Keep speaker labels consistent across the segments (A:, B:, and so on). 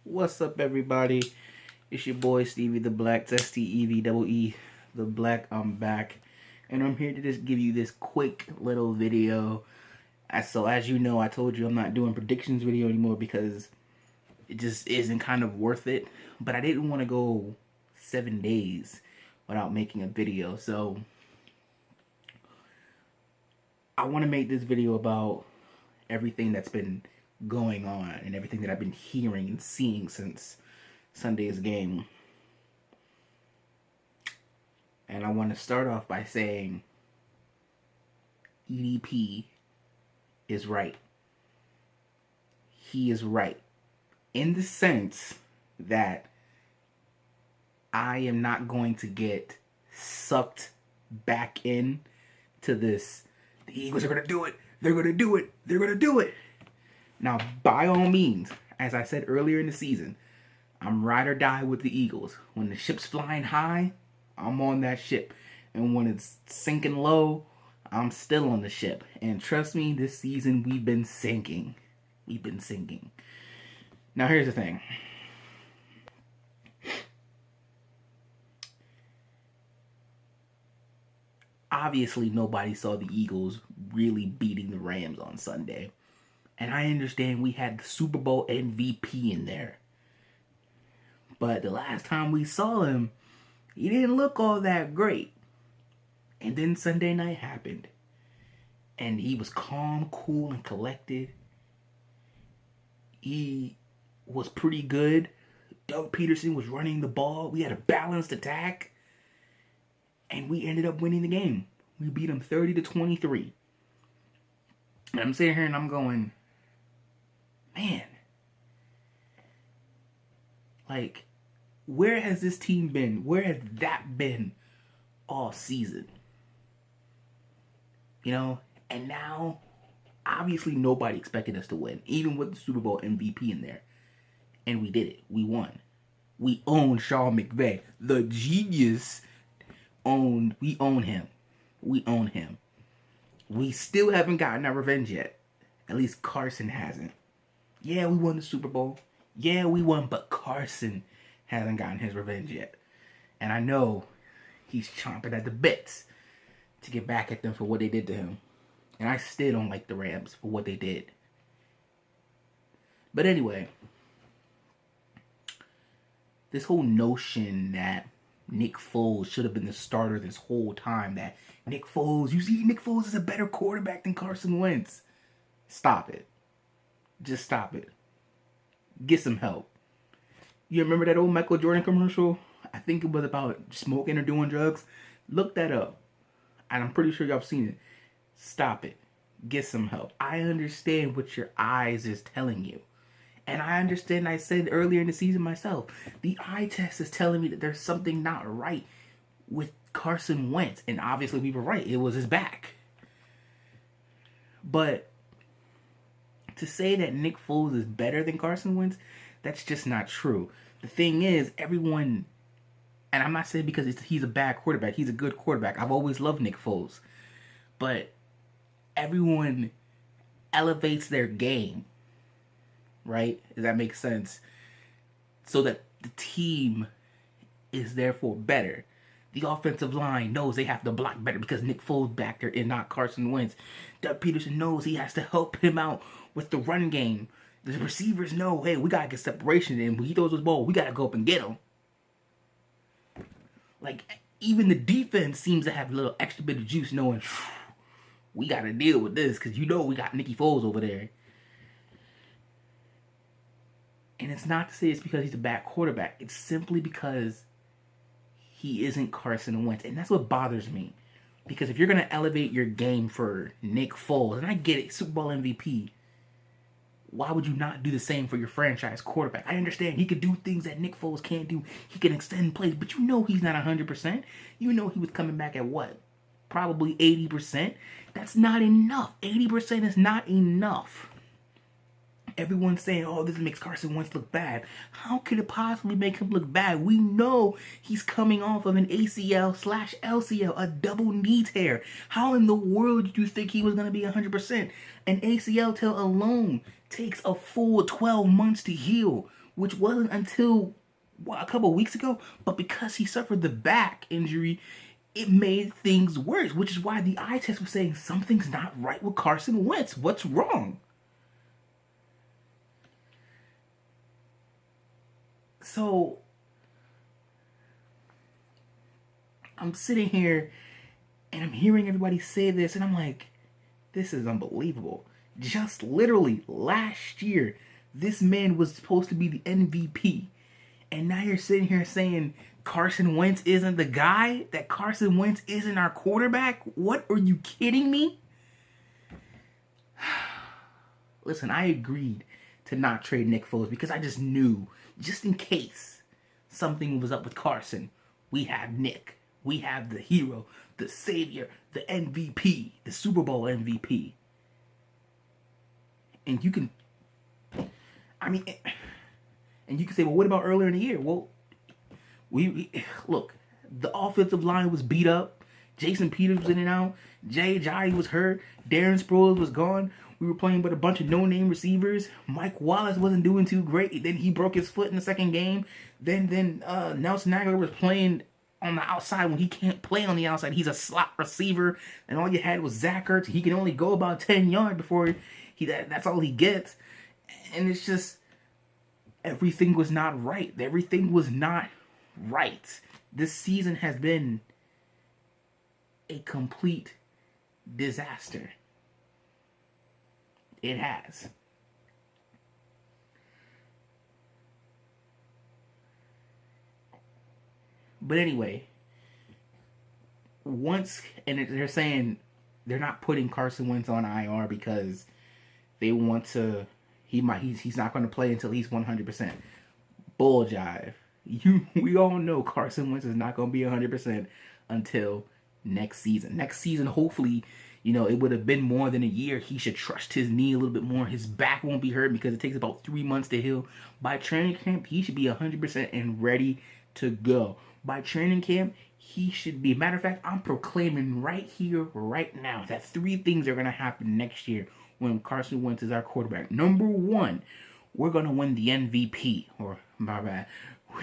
A: What's up, everybody? It's your boy Stevie the Black, STEVEE the Black. I'm back, and I'm here to just give you this quick little video. As you know, I told you I'm not doing predictions video anymore because it just isn't kind of worth it. But I didn't want to go 7 days without making a video, so I want to make this video about everything that's been going on and everything that I've been hearing and seeing since Sunday's game. And I want to start off by saying EDP is right. He is right in the sense that I am not going to get sucked back in to this. The Eagles are going to do it. They're going to do it. They're going to do it. Now, by all means, as I said earlier in the season, I'm ride or die with the Eagles. When the ship's flying high, I'm on that ship. And when it's sinking low, I'm still on the ship. And trust me, this season we've been sinking. We've been sinking. Now, here's the thing. Obviously, nobody saw the Eagles really beating the Rams on Sunday. And I understand we had the Super Bowl MVP in there. But the last time we saw him, he didn't look all that great. And then Sunday night happened. And he was calm, cool, and collected. He was pretty good. Doug Peterson was running the ball. We had a balanced attack. And we ended up winning the game. We beat him 30-23. And I'm sitting here and I'm going, man, like, where has this team been? Where has that been all season? You know, and now, obviously nobody expected us to win, even with the Super Bowl MVP in there. And we did it. We won. We own Sean McVay. The genius we own him. We own him. We still haven't gotten our revenge yet. At least Carson hasn't. Yeah, we won the Super Bowl. Yeah, we won, but Carson hasn't gotten his revenge yet. And I know he's chomping at the bits to get back at them for what they did to him. And I still don't like the Rams for what they did. But anyway, this whole notion that Nick Foles should have been the starter this whole time, that Nick Foles is a better quarterback than Carson Wentz. Stop it. Just stop it. Get some help. You remember that old Michael Jordan commercial? I think it was about smoking or doing drugs. Look that up. And I'm pretty sure y'all have seen it. Stop it. Get some help. I understand what your eyes is telling you. And I understand, I said earlier in the season myself, the eye test is telling me that there's something not right with Carson Wentz. And obviously we were right. It was his back. But to say that Nick Foles is better than Carson Wentz, that's just not true. The thing is, everyone, and I'm not saying because he's a bad quarterback. He's a good quarterback. I've always loved Nick Foles. But everyone elevates their game, right? Does that make sense? So that the team is therefore better. The offensive line knows they have to block better because Nick Foles back there and not Carson Wentz. Doug Peterson knows he has to help him out with the run game. The receivers know, hey, we got to get separation. And when he throws his ball, we got to go up and get him. Like, even the defense seems to have a little extra bit of juice knowing, we got to deal with this because you know we got Nicky Foles over there. And it's not to say it's because he's a bad quarterback. It's simply because he isn't Carson Wentz. And that's what bothers me. Because if you're going to elevate your game for Nick Foles, and I get it, Super Bowl MVP, why would you not do the same for your franchise quarterback? I understand he could do things that Nick Foles can't do. He can extend plays, but you know he's not 100%. You know he was coming back at what? Probably 80%. That's not enough. 80% is not enough. Everyone's saying, oh, this makes Carson Wentz look bad. How could it possibly make him look bad? We know he's coming off of an ACL/LCL, a double knee tear. How in the world did you think he was going to be 100%? An ACL tear alone takes a full 12 months to heal. which wasn't until a couple of weeks ago. But because he suffered the back injury, it made things worse, which is why the eye test was saying something's not right with Carson Wentz. What's wrong? So I'm sitting here and I'm hearing everybody say this, and I'm like, this is unbelievable. Just literally last year, this man was supposed to be the MVP. And now you're sitting here saying Carson Wentz isn't the guy? That Carson Wentz isn't our quarterback? What? Are you kidding me? Listen, I agreed to not trade Nick Foles because I just knew, just in case something was up with Carson, we have Nick. We have the hero, the savior, the MVP, the Super Bowl MVP. And you can, and you can say, well, what about earlier in the year? Well, we look, the offensive line was beat up. Jason Peters was in and out. Jay Ajayi was hurt. Darren Sproles was gone. We were playing with a bunch of no-name receivers. Mike Wallace wasn't doing too great. Then he broke his foot in the second game. Then Nelson Aguilar was playing on the outside when he can't play on the outside. He's a slot receiver, and all you had was Zach Ertz. He can only go about 10 yards before that's all he gets. And it's just, everything was not right. Everything was not right. This season has been a complete disaster. It has. But anyway, they're saying they're not putting Carson Wentz on IR because they want to. He's not going to play until he's 100%. Bull jive. We all know Carson Wentz is not going to be 100% until next season. Next season, hopefully, it would have been more than a year. He should trust his knee a little bit more. His back won't be hurt because it takes about 3 months to heal. By training camp, he should be 100% and ready to go. By training camp, he should be. Matter of fact, I'm proclaiming right here, right now, that 3 things are going to happen next year when Carson Wentz is our quarterback. Number 1, we're going to win the MVP. Or, my bad,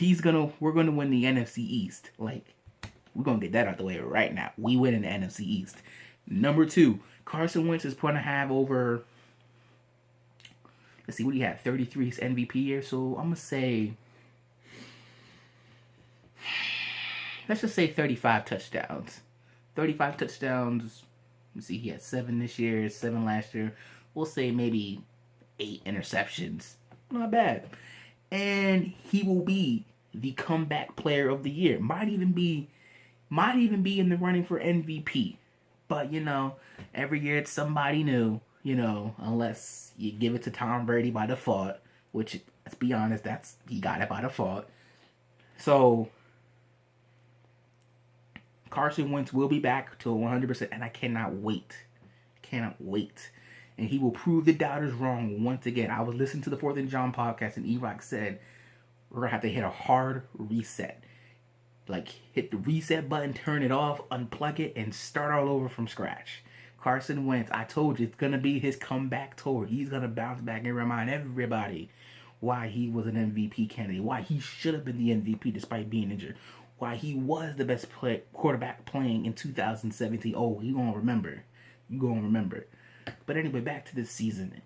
A: we're going to win the NFC East. Like, we're going to get that out the way right now. We win in the NFC East. Number 2, Carson Wentz is going to have over, let's see, what do you have? 33 MVP year. So I'm going to say, let's just say 35 touchdowns. 35 touchdowns. Let's see, he had 7 this year, 7 last year. We'll say maybe 8 interceptions. Not bad. And he will be the comeback player of the year. Might even be in the running for MVP. But, every year it's somebody new, unless you give it to Tom Brady by default, which, let's be honest, he got it by default. So, Carson Wentz will be back to 100%, and I cannot wait. And he will prove the doubters wrong once again. I was listening to the 4th and John podcast, and E-Rock said, we're going to have to hit a hard reset. Like, hit the reset button, turn it off, unplug it, and start all over from scratch. Carson Wentz, I told you, it's going to be his comeback tour. He's going to bounce back and remind everybody why he was an MVP candidate, why he should have been the MVP despite being injured, why he was the best quarterback playing in 2017. Oh, you going to remember. But anyway, back to this season.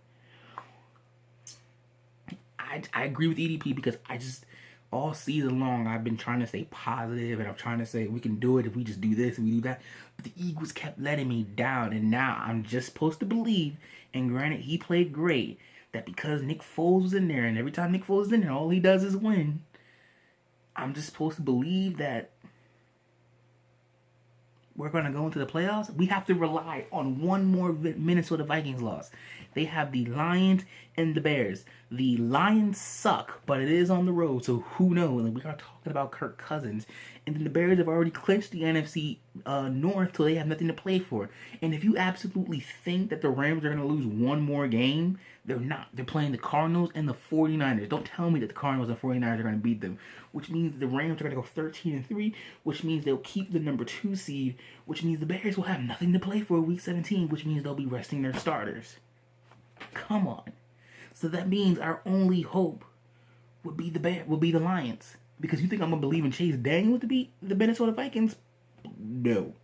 A: I agree with EDP because all season long, I've been trying to stay positive, and I'm trying to say we can do it if we just do this and we do that. But the Eagles kept letting me down, and now I'm just supposed to believe, and granted, he played great, that because Nick Foles was in there, and every time Nick Foles is in there, all he does is win, I'm just supposed to believe that we're going to go into the playoffs. We have to rely on one more Minnesota Vikings loss. They have the Lions and the Bears. The Lions suck, but it is on the road, so who knows? And we are talking about Kirk Cousins. And then the Bears have already clinched the NFC North, so they have nothing to play for. And if you absolutely think that the Rams are going to lose one more game, they're not. They're playing the Cardinals and the 49ers. Don't tell me that the Cardinals and 49ers are going to beat them, which means the Rams are going to go 13-3, which means they'll keep the number 2 seed, which means the Bears will have nothing to play for week 17, which means they'll be resting their starters. Come on. So that means our only hope would be the Lions. Because you think I'm gonna believe in Chase Daniel to beat the Minnesota Vikings? No.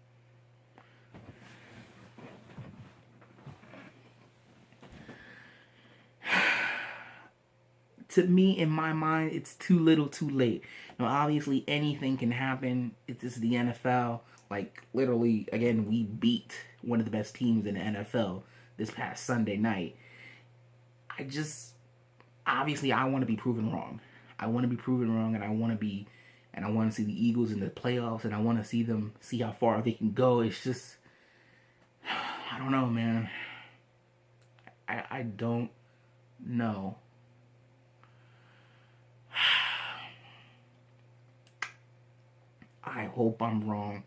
A: To me, in my mind, it's too little, too late. Now, obviously, anything can happen. It's just the NFL. Like, literally, again, we beat one of the best teams in the NFL this past Sunday night. I just, obviously, I want to be proven wrong. I want to be proven wrong, and I want to see the Eagles in the playoffs, and I want to see how far they can go. It's just, I don't know, man. I don't know. I hope I'm wrong.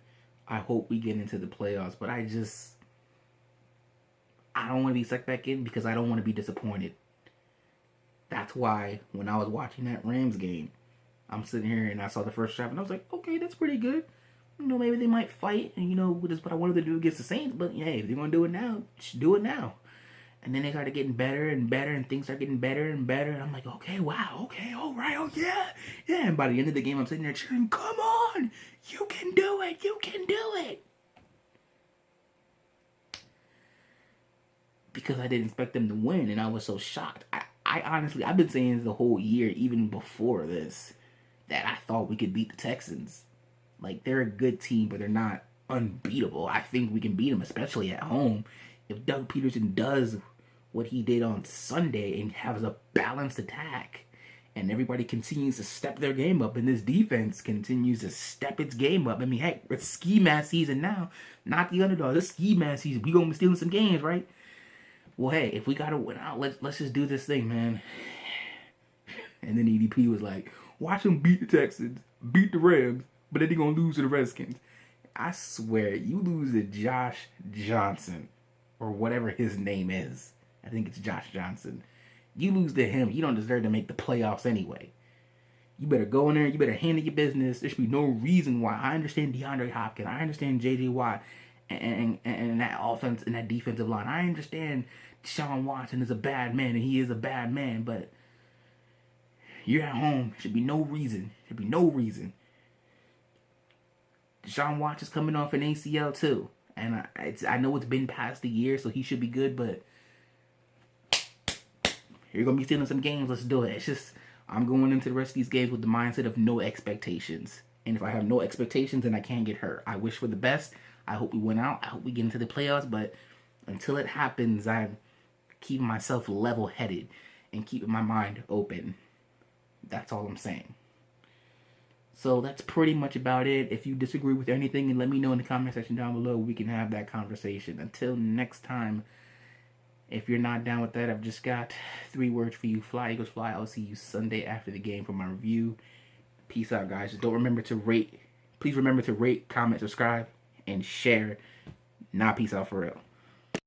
A: I hope we get into the playoffs, but I don't want to be sucked back in because I don't want to be disappointed. That's why when I was watching that Rams game, I'm sitting here and I saw the first drive and I was like, okay, that's pretty good. You know, maybe they might fight, and you know, that's what I wanted to do against the Saints. But hey, if they're gonna do it now, just do it now. And then they started getting better and better, and things are getting better and better. And I'm like, okay, wow, okay, all right, oh yeah, yeah. And by the end of the game, I'm sitting there cheering, come on, you can do it, you can do it. Because I didn't expect them to win, and I was so shocked. I honestly, I've been saying the whole year, even before this, that I thought we could beat the Texans. Like, they're a good team, but they're not unbeatable. I think we can beat them, especially at home. If Doug Peterson does what he did on Sunday and has a balanced attack, and everybody continues to step their game up, and this defense continues to step its game up. I mean, heck, it's ski mask season now, not the underdog. It's ski mask season. We gonna be stealing some games, right? Well, hey, if we gotta win out, let's just do this thing, man. And then EDP was like, watch them beat the Texans, beat the Rams, but then they're gonna lose to the Redskins. I swear, you lose to Josh Johnson, or whatever his name is. I think it's Josh Johnson. You lose to him, you don't deserve to make the playoffs anyway. You better go in there, you better handle your business. There should be no reason why. I understand DeAndre Hopkins, I understand J.J. Watt, and that offense and that defensive line. I understand Deshaun Watson is a bad man, and he is a bad man, but you're at home. Should be no reason. Should be no reason. Deshaun Watson's coming off an ACL too, and I know it's been past the year, so he should be good, but you're gonna be stealing some games. Let's do it. It's just, I'm going into the rest of these games with the mindset of no expectations. And if I have no expectations, then I can't get hurt. I wish for the best. I hope we win out. I hope we get into the playoffs. But until it happens, I'm keeping myself level-headed and keeping my mind open. That's all I'm saying. So that's pretty much about it. If you disagree with anything, and let me know in the comment section down below, we can have that conversation. Until next time, if you're not down with that, I've just got 3 words for you. Fly, Eagles, fly. I'll see you Sunday after the game for my review. Peace out, guys. Just don't remember to rate. Please remember to rate, comment, subscribe, and share. Now, peace out for real.